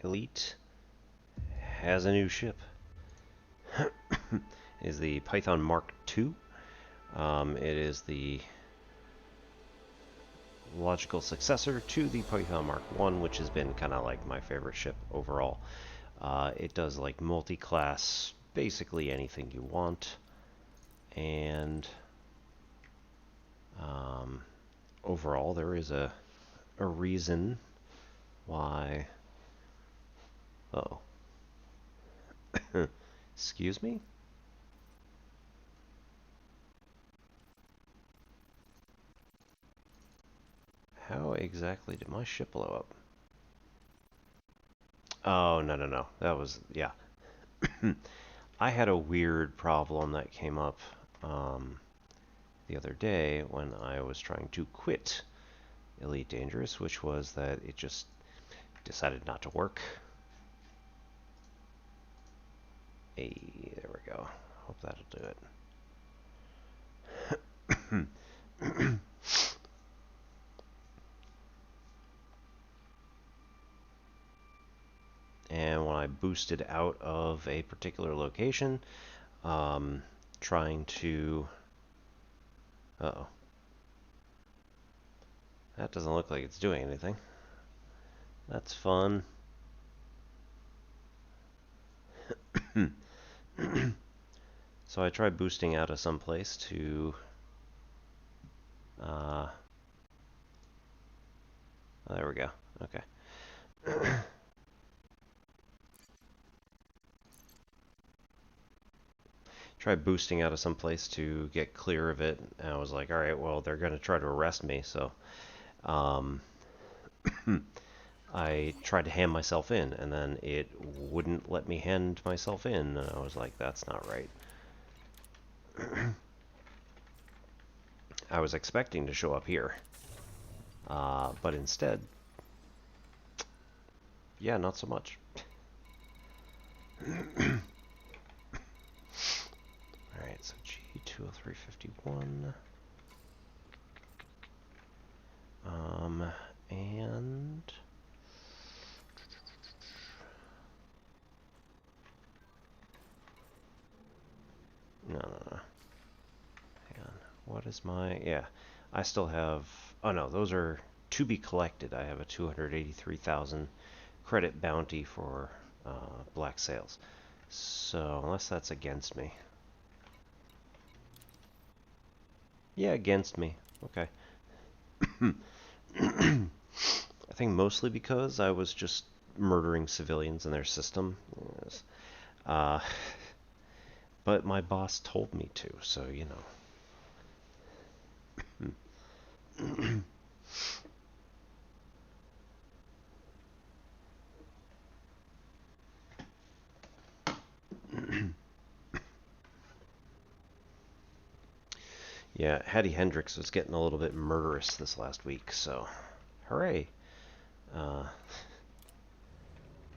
Elite has a new ship. Is the Python Mark II. It is the logical successor to the Python Mark I, which has been kind of like my favorite ship overall. It does like multi-class, basically anything you want, and overall there is a reason why. Oh, excuse me. How exactly did my ship blow up? Oh, no. That was, yeah. I had a weird problem that came up the other day when I was trying to quit Elite Dangerous, which was that it just decided not to work. Hey, there we go. Hope that'll do it. And when I boosted out of a particular location, trying to... Uh-oh. That doesn't look like it's doing anything. That's fun. So I tried boosting out of some place to... oh, there we go. Okay. Tried boosting out of some place to get clear of it, and I was like, alright, well, they're going to try to arrest me, so I tried to hand myself in, and then it wouldn't let me hand myself in, and I was like, that's not right. I was expecting to show up here, but instead, yeah, not so much. Alright, so G20351. And... No. Hang on. What is my... Yeah, I still have... Oh no, those are to be collected. I have a 283,000 credit bounty for black sales. So, unless that's against me. Yeah, against me. Okay. I think mostly because I was just murdering civilians in their system. Yes. But my boss told me to, so you know. Yeah, Hattie Hendricks was getting a little bit murderous this last week, so hooray.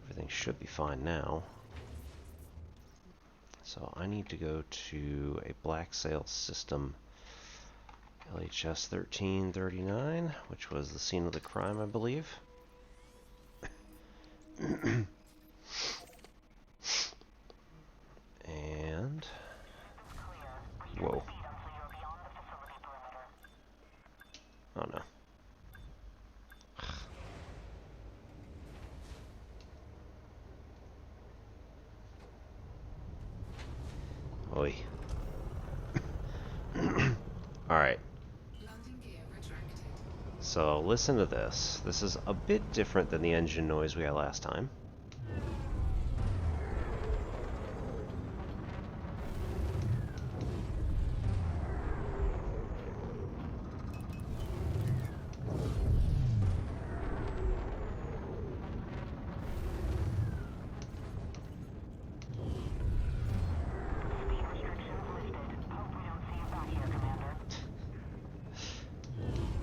Everything should be fine now. So I need to go to a black sales system, LHS 1339, which was the scene of the crime, I believe. And... Whoa. Oh no. Oi. Alright. So listen to this. This is a bit different than the engine noise we had last time.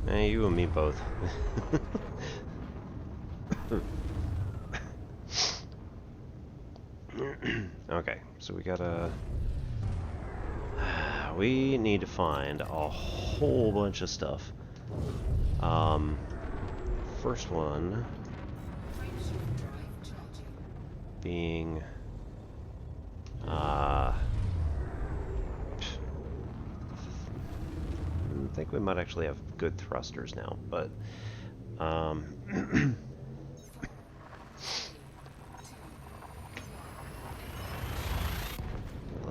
Hey, you and me both. Okay, so we gotta... We need to find a whole bunch of stuff. First one... being... I think we might actually have good thrusters now, but... that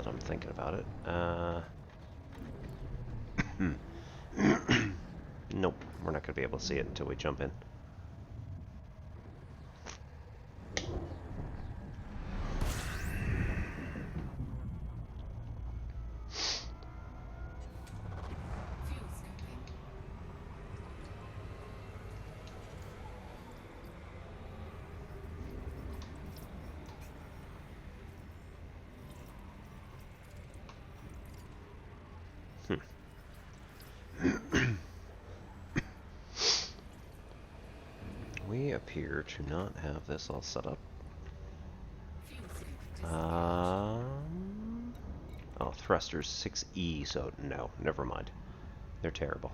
I'm thinking about it. Nope, we're not going to be able to see it until we jump in. We appear to not have this all set up. Oh, thrusters 6E, so no, never mind. They're terrible.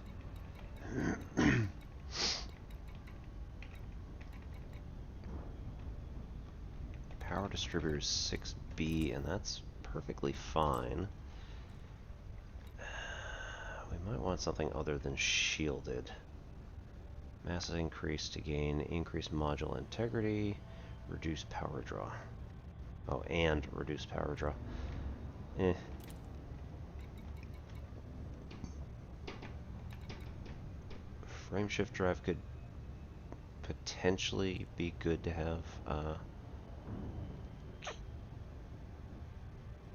Power distributors 6B, and that's perfectly fine. We might want something other than shielded. Mass increase to gain increased module integrity, reduce power draw. Oh, and reduce power draw. Frameshift drive could potentially be good to have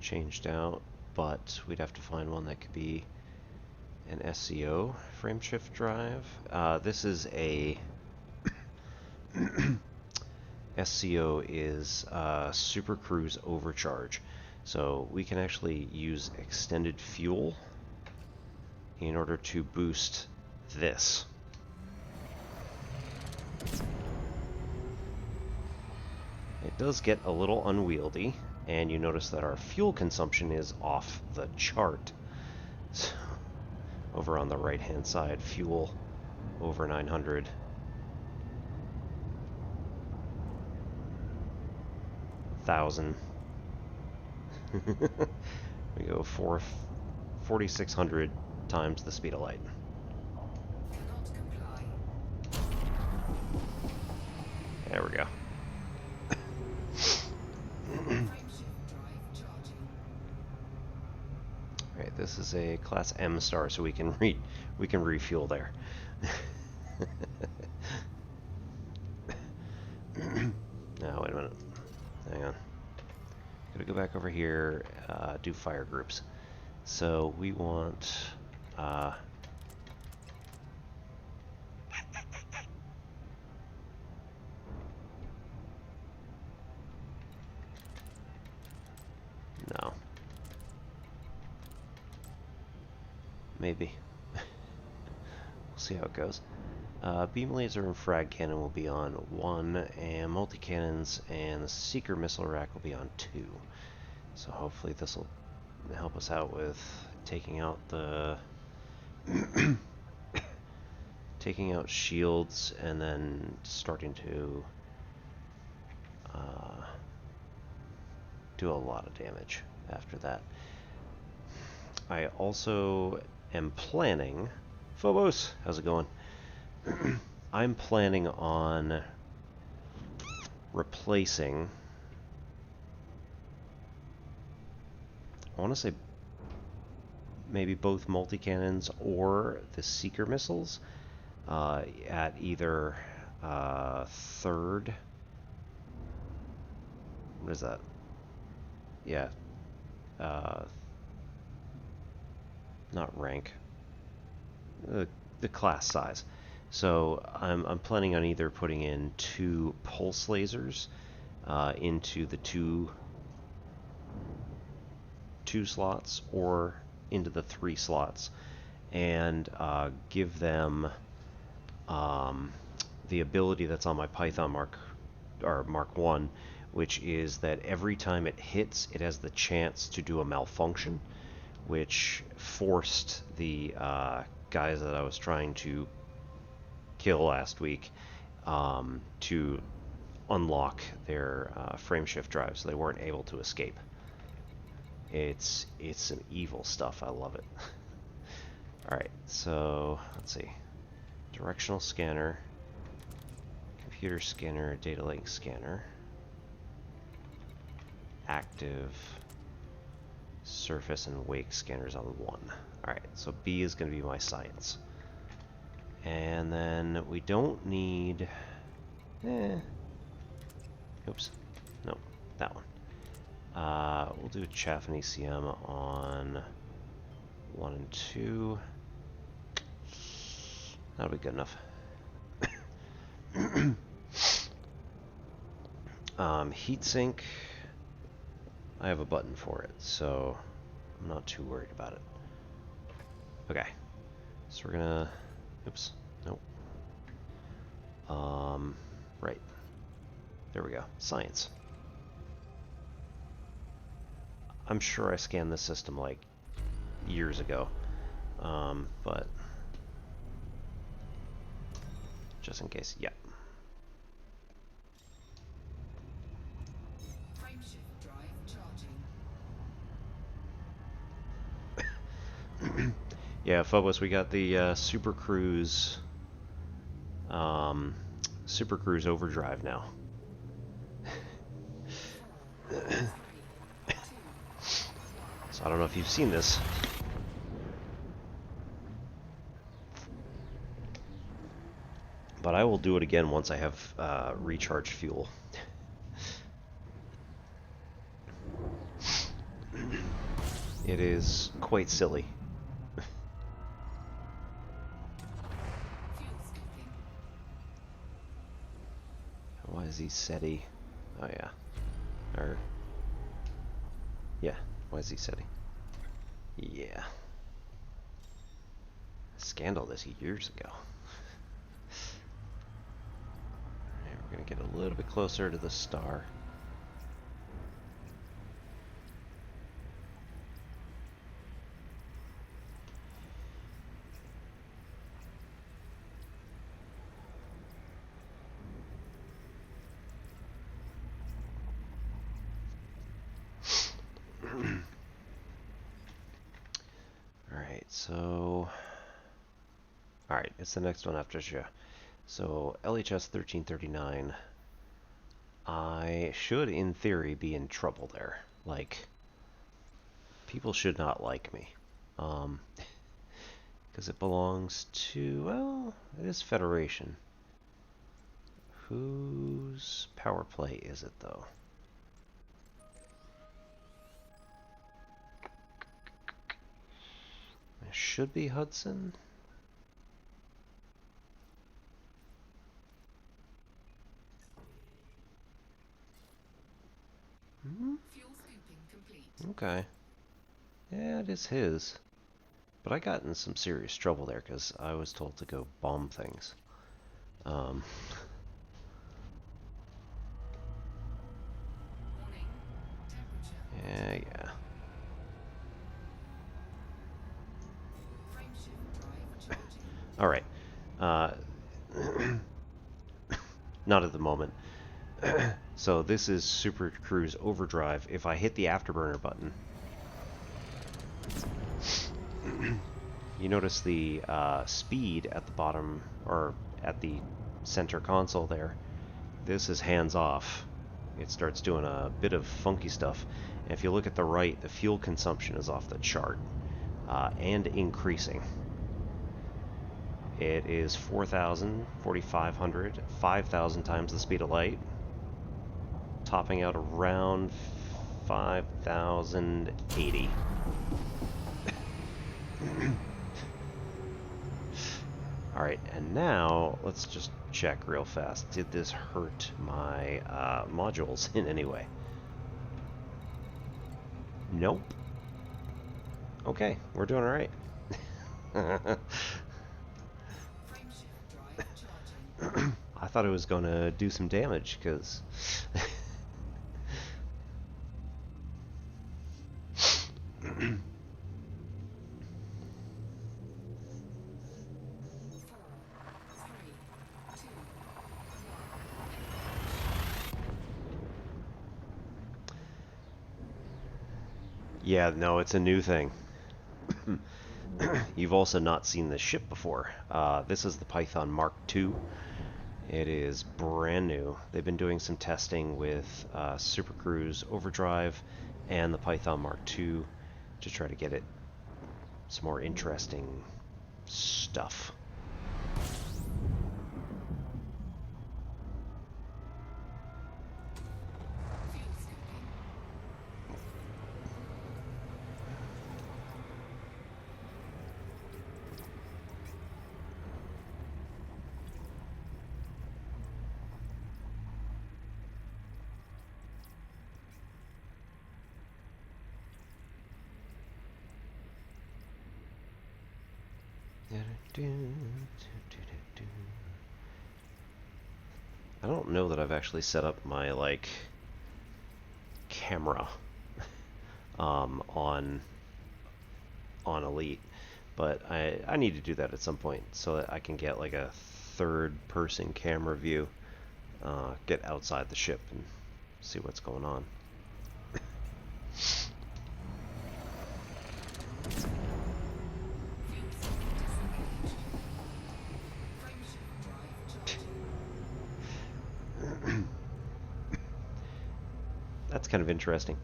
changed out, but we'd have to find one that could be an SCO frameshift drive. This is a SCO is Super Cruise Overcharge, so we can actually use extended fuel in order to boost this. It does get a little unwieldy, and you notice that our fuel consumption is off the chart. So, over on the right hand side, fuel over 900. We go 4,600 times the speed of light. There we go. Alright, this is a class M star, so we can refuel there. Now wait a minute. Hang on. Gotta go back over here, do fire groups. So we want no. Maybe. We'll see how it goes. Beam laser and frag cannon will be on 1, and multi-cannons and the seeker missile rack will be on 2. So hopefully this will help us out with taking out the taking out shields and then starting to do a lot of damage after that. I also am planning... Phobos, how's it going? I'm planning on replacing... I want to say maybe both multi-cannons or the seeker missiles at either third... What is that? Yeah. Not rank. The class size. So I'm planning on either putting in 2 pulse lasers into the two slots or into the 3 slots, and give them the ability that's on my Python Mark 1, which is that every time it hits, it has the chance to do a malfunction, which forced the guys that I was trying to kill last week to unlock their frame shift drive, so they weren't able to escape. It's some evil stuff. I love it. All right, so let's see. Directional scanner, computer scanner, data link scanner, active, surface and wake scanners on 1. All right, so B is going to be my science. And then we don't need... Oops. No, that one. We'll do chaff and ECM on 1 and 2. That'll be good enough. Heatsink. I have a button for it, so I'm not too worried about it. Okay. So we're gonna... Oops. Nope. Right. There we go. Science. I'm sure I scanned this system like years ago, but just in case, yeah. Frameshift drive charging. Yeah, Phobos, we got the Super Cruise Overdrive now. So I don't know if you've seen this. But I will do it again once I have recharged fuel. It is quite silly. Why is he SETI? Oh yeah. Or... Yeah, why is he SETI? Yeah. Scanned all this years ago. Alright, we're gonna get a little bit closer to the star. So, alright, it's the next one after Xia. So, LHS 1339, I should, in theory, be in trouble there. Like, people should not like me. Because it belongs to, well, it is Federation. Whose power play is it, though? It should be Hudson. Fuel scooping complete. Okay. Yeah, it is his. But I got in some serious trouble there because I was told to go bomb things. Warning. Temperature. Yeah. Frameshift drive charging. Alright. Not at the moment. So this is Super Cruise Overdrive. If I hit the afterburner button, you notice the speed at the bottom, or at the center console there. This is hands off. It starts doing a bit of funky stuff. And if you look at the right, the fuel consumption is off the chart, and increasing. It is 4,000, 4,500, 5,000 times the speed of light, topping out around 5,080. Alright, and now let's just check real fast. Did this hurt my modules in any way? Nope. Okay, we're doing alright. I thought it was going to do some damage, because... Yeah, no, it's a new thing. You've also not seen this ship before. This is the Python Mark II. It is brand new. They've been doing some testing with Super Cruise Overdrive and the Python Mark II to try to get it some more interesting stuff. Fuel scooping. I don't know that I've actually set up my like camera on Elite, but I need to do that at some point so that I can get like a third person camera view, get outside the ship and see what's going on. Fuel scooping disengaged. Frameshift drive charging. That's kind of interesting.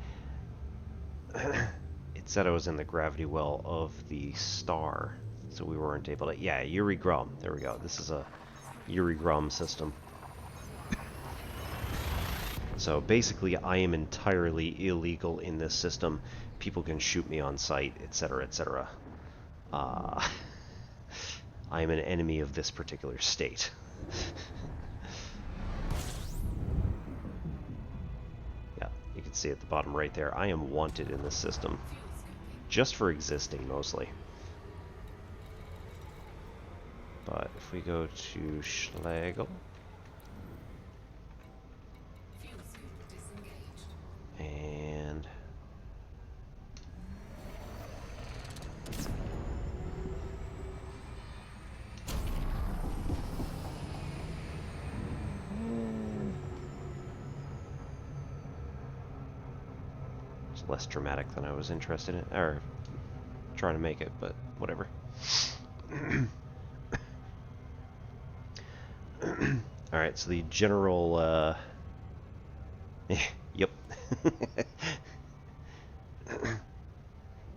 It said I was in the gravity well of the star, so we weren't able to. Yeah, Yuri Grum. There we go. This is a Yuri Grum system. So basically, I am entirely illegal in this system. People can shoot me on sight, etc., etc. Uh, I am an enemy of this particular state. Yeah, you can see at the bottom right there, I am wanted in this system. Fuel scooping. Just for existing, mostly. But if we go to Schlegel, Fuel scoop disengaged. and it's less dramatic than I was interested in, or trying to make it, but whatever. Alright, so the general, yep.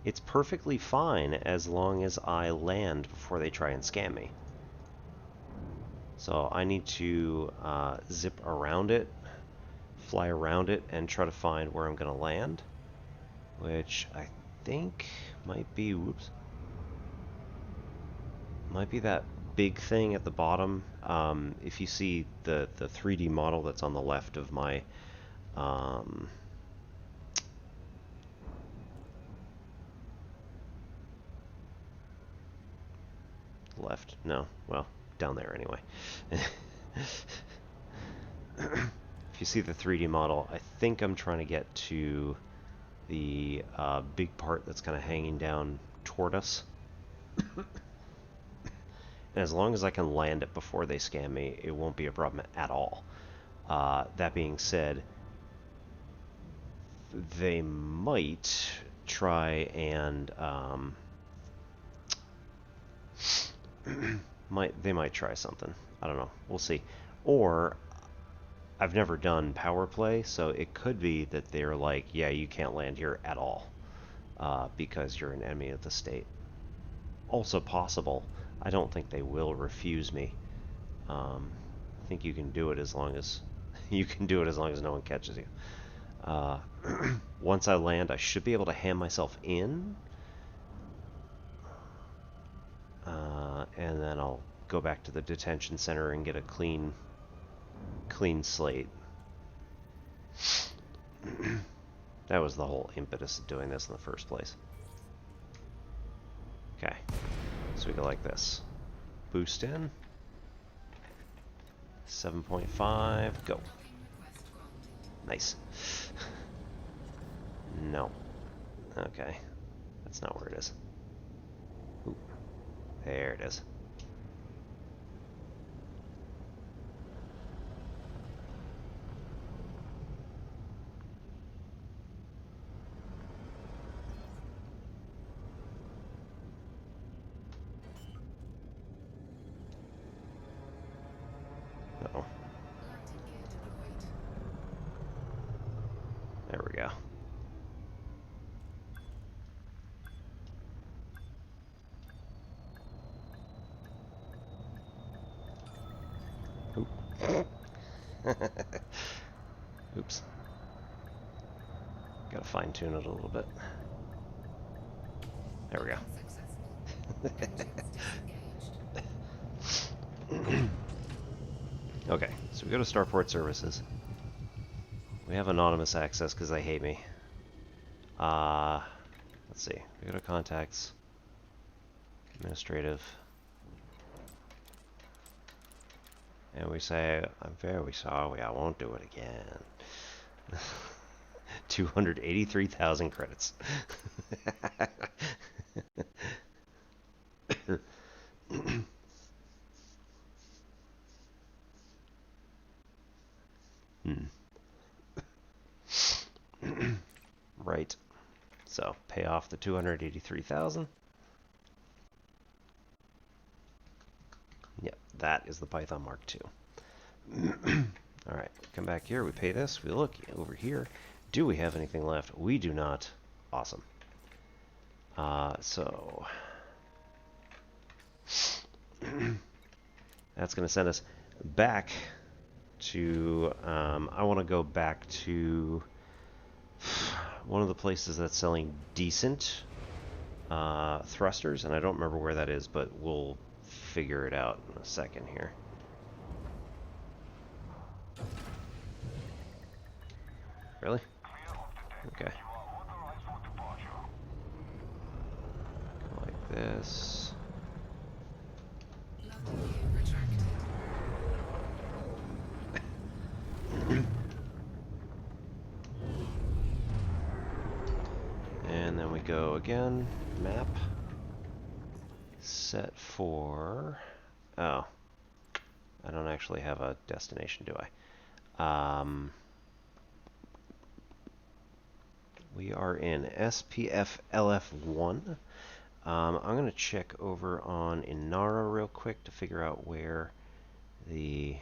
It's perfectly fine as long as I land before they try and scam me. So I need to zip around it, fly around it, and try to find where I'm going to land, which I think might be, whoops, might be that big thing at the bottom. If you see the 3D model that's on the left of my left, no, well, down there anyway. If you see the 3D model, I think I'm trying to get to the big part that's kind of hanging down toward us. And as long as I can land it before they scam me, it won't be a problem at all. That being said, they might try and they might try something. I don't know. We'll see. Or I've never done power play, so it could be that they're like, yeah, you can't land here at all because you're an enemy of the state. Also possible. I don't think they will refuse me. I think you can do it as long as you can do it as long as no one catches you. Once I land, I should be able to hand myself in, and then I'll go back to the detention center and get a clean slate. That was the whole impetus of doing this in the first place. Okay, so we go like this. Boost in. 7.5, go. Docking request granted. Nice. No. Okay. That's not where it is. Ooh. There it is. There we go. Oops. Gotta fine tune it a little bit. There we go. Unsuccessful. Engines disengaged. Okay, so we go to Starport Services. We have anonymous access because they hate me. Let's see. We go to Contacts, Administrative, and we say, "I'm very sorry, I won't do it again." 283,000 credits. Right. So pay off the 283,000. Yep, that is the Python Mark II. All right, come back here. We pay this. We look over here. Do we have anything left? We do not. Awesome. So that's going to send us back to. I want to go back to one of the places that's selling decent thrusters, and I don't remember where that is, but we'll figure it out in a second here. Really? Okay. Go like this. London view retracted. And then we go again. Map. Set for... Oh. I don't actually have a destination, do I? We are in SPF LF1. I'm going to check over on Inara real quick to figure out where the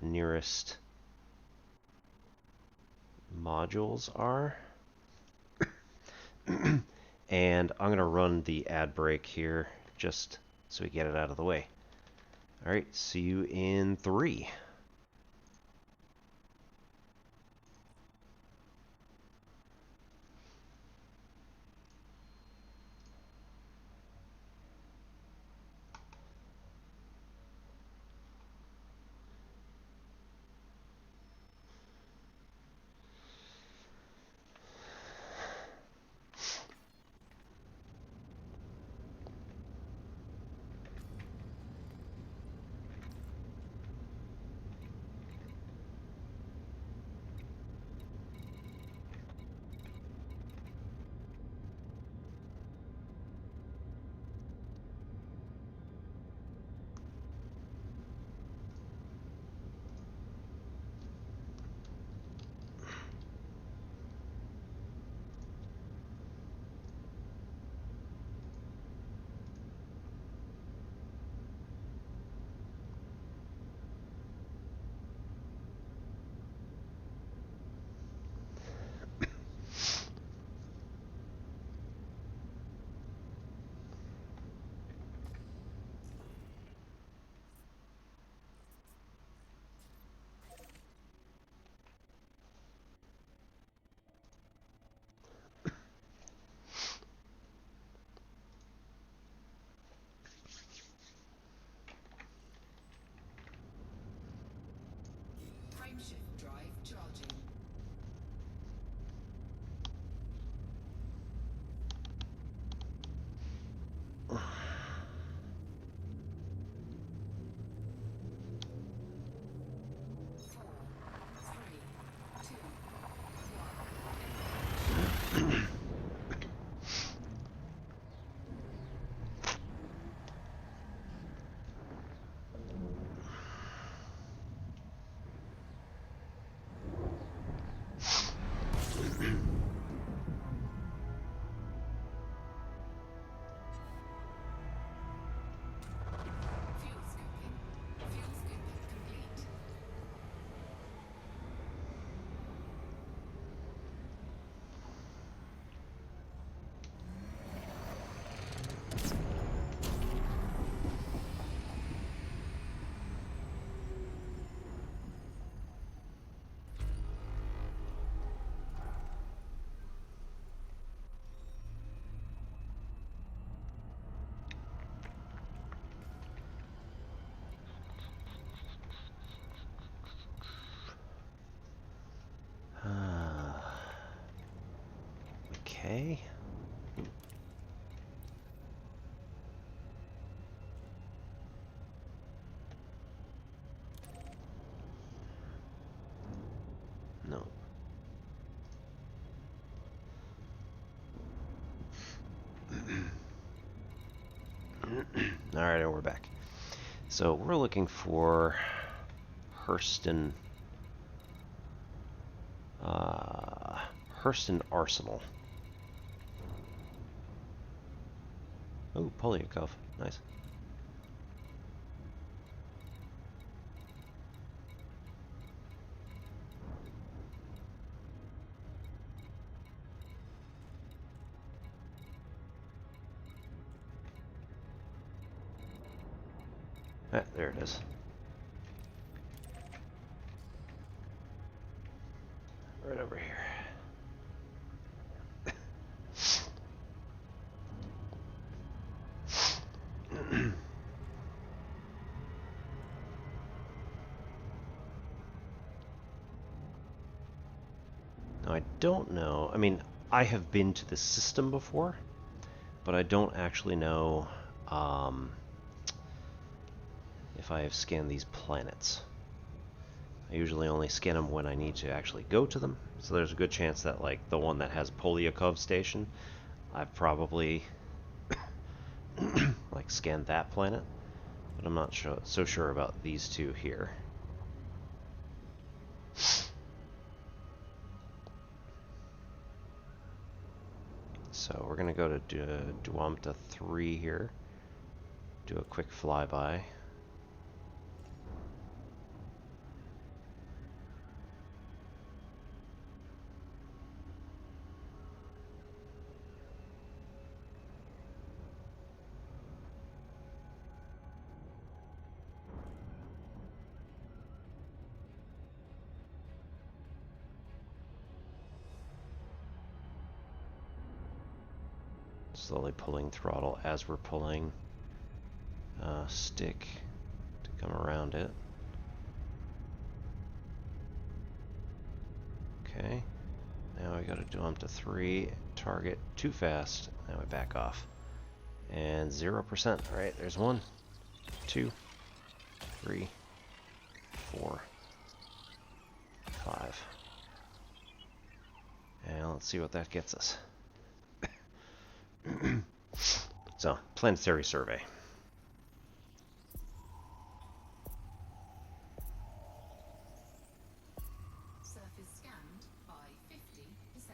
nearest modules are. And I'm going to run the ad break here just so we get it out of the way. All right, see you in 3. Frameshift drive charging. Okay. No. Alright, and we're back. So we're looking for Hurston Hurston Arsenal. Oh, Polyakov. Nice. Ah, there it is. Right over here. Now, I don't know. I mean, I have been to this system before, but I don't actually know if I have scanned these planets. I usually only scan them when I need to actually go to them, so there's a good chance that, like, the one that has Polyakov Station, I've probably like scanned that planet, but I'm not so sure about these two here. So we're gonna go to Duamta 3 here, do a quick flyby. Slowly pulling throttle as we're pulling stick to come around it. Okay, now we gotta do them to 3, target too fast, now we back off. And 0%, alright, there's 1, 2, 3, 4, 5. And let's see what that gets us. So, planetary survey. Surface scanned by 50%.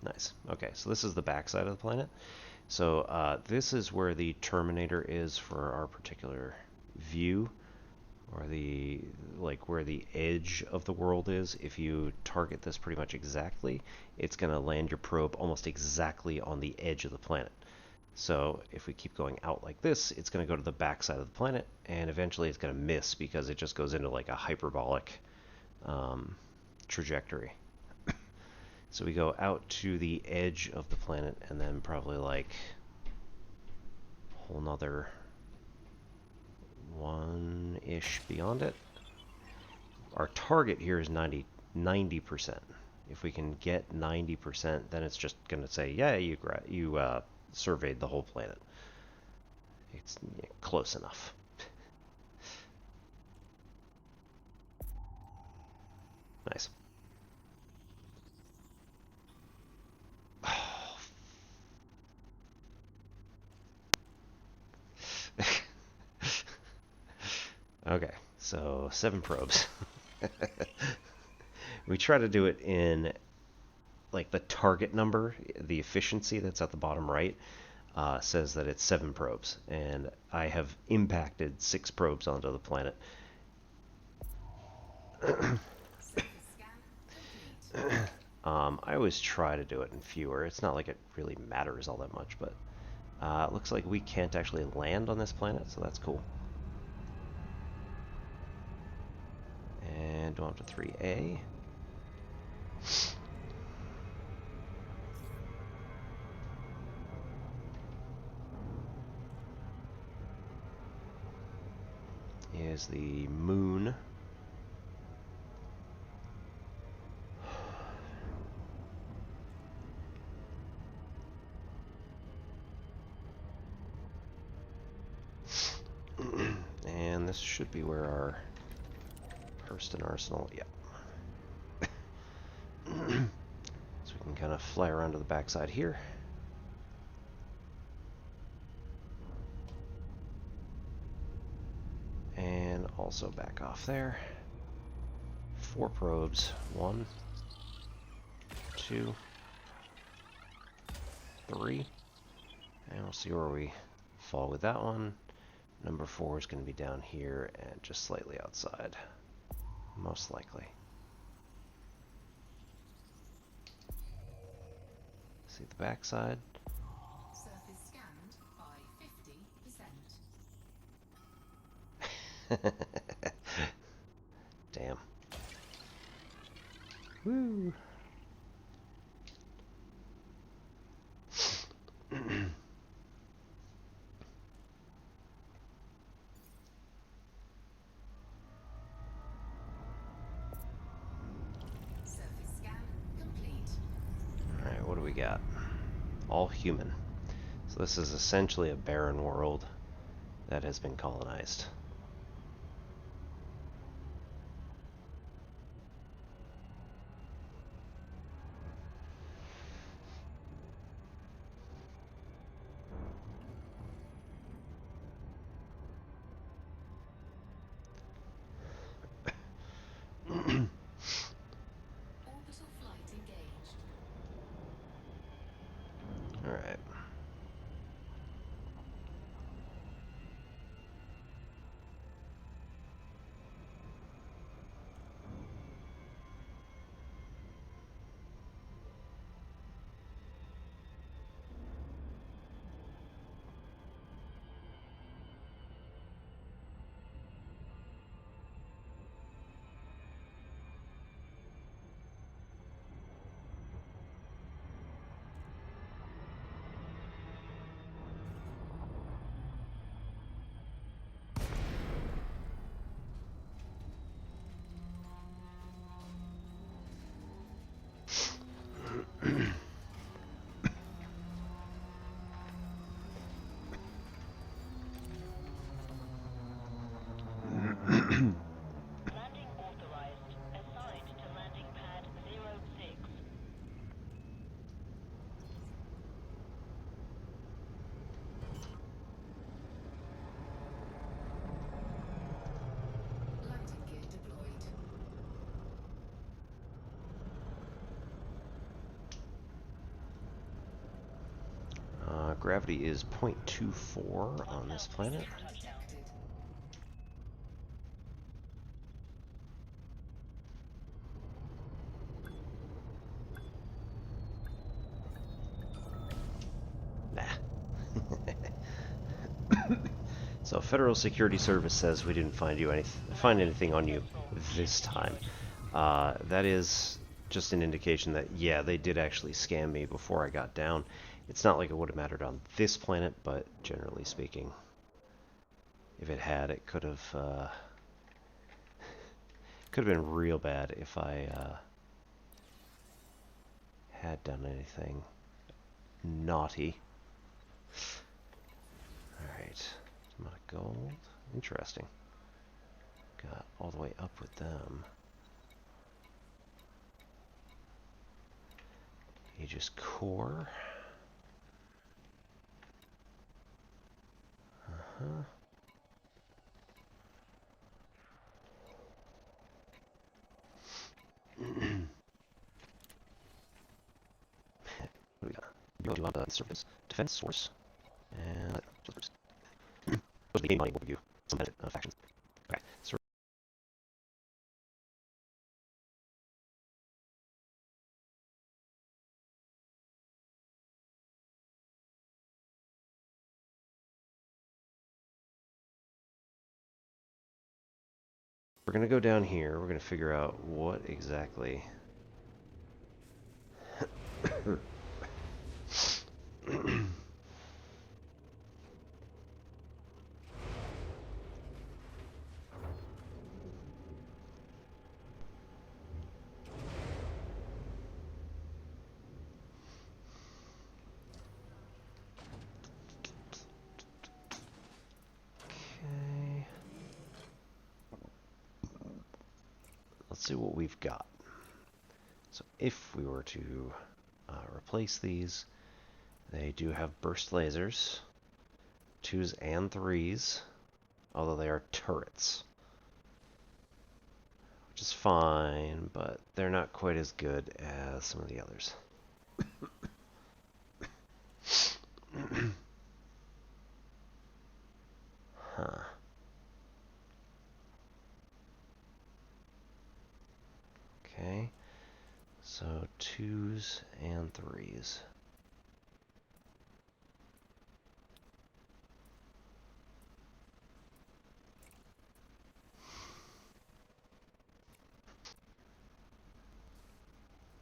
Nice. Okay, so this is the backside of the planet. So this is where the terminator is for our particular view, or the where the edge of the world is. If you target this pretty much exactly, it's going to land your probe almost exactly on the edge of the planet. So if we keep going out like this, it's going to go to the backside of the planet, and eventually it's going to miss because it just goes into like a hyperbolic trajectory. So we go out to the edge of the planet, and then probably like a whole nother one-ish beyond it. Our target here is 90%. If we can get 90%, then it's just going to say, yeah, you surveyed the whole planet. It's close enough. Nice. Okay, so 7 probes. We try to do it in like the target number, the efficiency that's at the bottom right says that it's 7 probes, and I have impacted 6 probes onto the planet. I always try to do it in fewer. It's not like it really matters all that much, but it looks like we can't actually land on this planet, so that's cool. And go on to 3A. Is the moon. should be where our Hurston Arsenal, yeah. So we can kind of fly around to the backside here. And also back off there. 4 probes. 1, 2, 3. And we'll see where we fall with that one. Number 4 is going to be down here and just slightly outside. Most likely. See the backside. Surface scanned by 50%. Damn. Woo. Surface scan complete. Alright, what do we got? All human. So this is essentially a barren world that has been colonized. Orbital flight engaged. Alright. Landing authorized. Assigned to landing pad 06. Landing gear deployed. Gravity is 0.24 on this planet. Detected. Nah. So Federal Security Service says we didn't find anything on you this time. That is just an indication that, yeah, they did actually scam me before I got down. It's not like it would have mattered on this planet, but generally speaking, if it had, it could have been real bad if I had done anything naughty. Alright, amount of gold. Interesting. Got all the way up with them. Aegis core. Uh-huh. What do we got? Go to the surface defense source. And supposed to be game money overview. Some factions. Okay. So we're gonna go down here. We're gonna figure out what exactly. Okay. let's see what we've got. So if we were to replace these, they do have burst lasers, 2s and 3s, although they are turrets, which is fine, but they're not quite as good as some of the others. Huh. Okay, so 2s and 3s.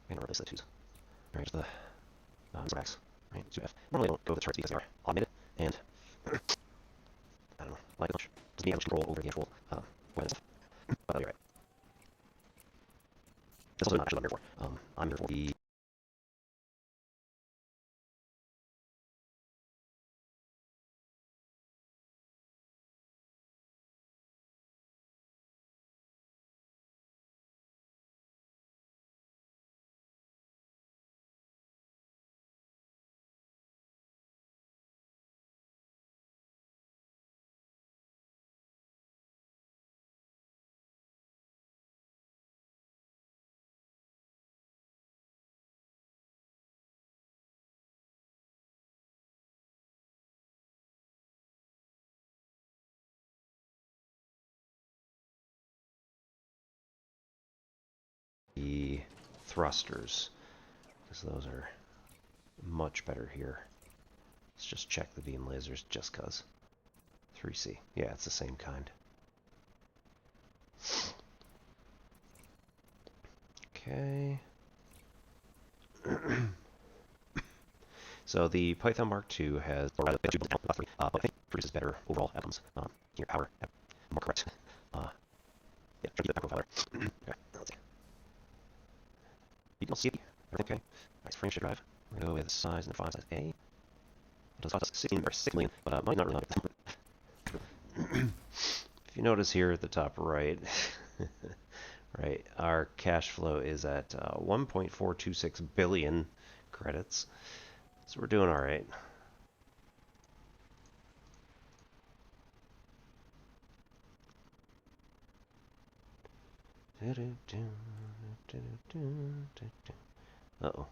I'm gonna replace the 2s. Alright, the racks. Right, 2F. Normally I don't go with the turrets because they are automated, and I don't know, like much. Doesn't mean much control over the actual weapon stuff. But you're right. That's also not actually what I'm here for. I'm here for the thrusters, because those are much better here. Let's just check the beam lasers just cause. 3C. Yeah, it's the same kind. Okay. So the Python Mark II has, or rather, two bullets down, 3, but I think produces better overall outcomes. Here, power, more correct. Yeah, try to get that profile there. Okay, let's see. You can see everything okay. Nice frame shift drive. We're gonna go with size and font size A. It does cost us 16 or 6 million, but might not really like it. If you notice here at the top right, right, our cash flow is at 1.426 billion credits. So we're doing all right. Uh-oh.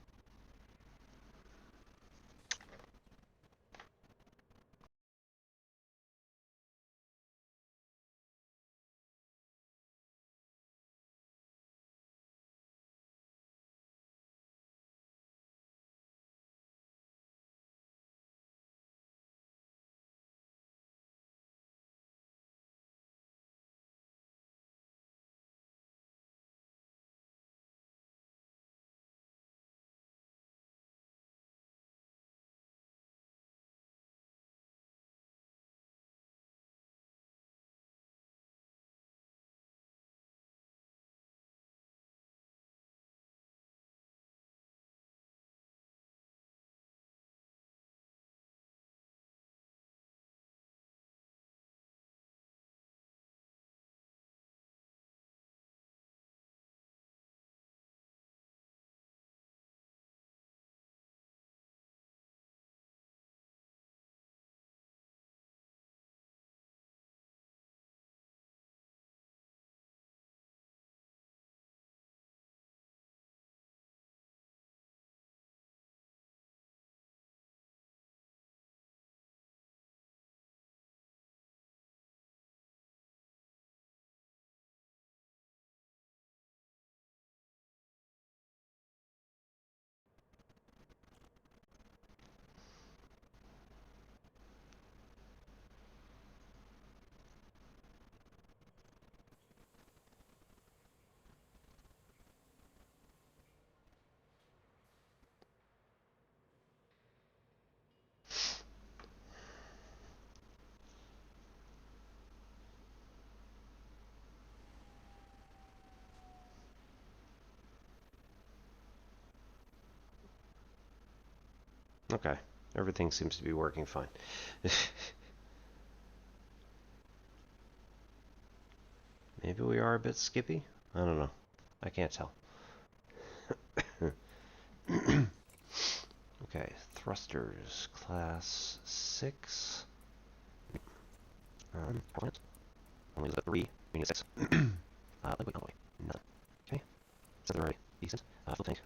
Okay, everything seems to be working fine. Maybe we are a bit skippy? I don't know. I can't tell. Okay, thrusters, class 6. Power only use 3, we need 6. Lightweight alloy, none. Okay, sensor array, decent. Full tank.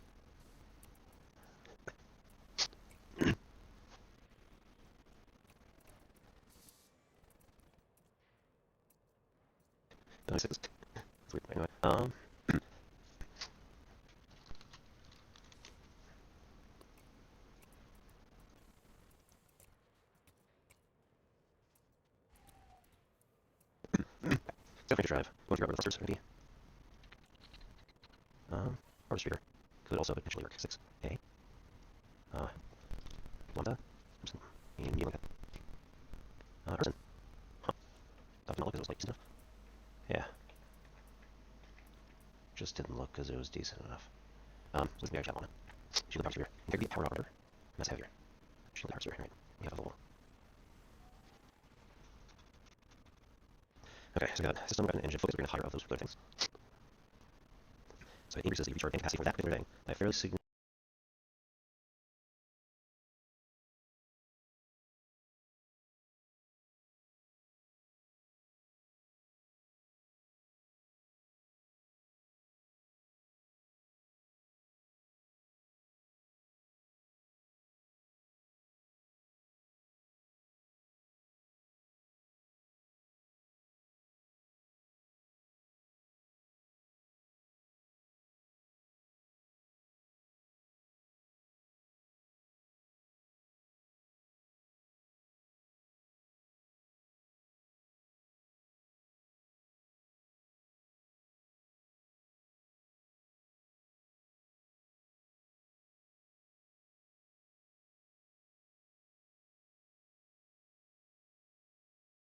Only 6. That's weird. Anyway, Separator drive. Going to grab the thrusters, maybe. Harbor speeder. Could also potentially work. 6A. Lambda. And you like that. Arson. Huh. Thought not look because it was like decent enough. Yeah. Just didn't look because it was decent enough. Let's be our chat on it. Shield the power speeder. Integrity power operator. That's heavier. Shield the power speeder. Right. We have a little. Okay, so we got system, we got an engine focus, we're going to hire of those particular things. So it increases the recharging capacity for that particular thing by a fairly significant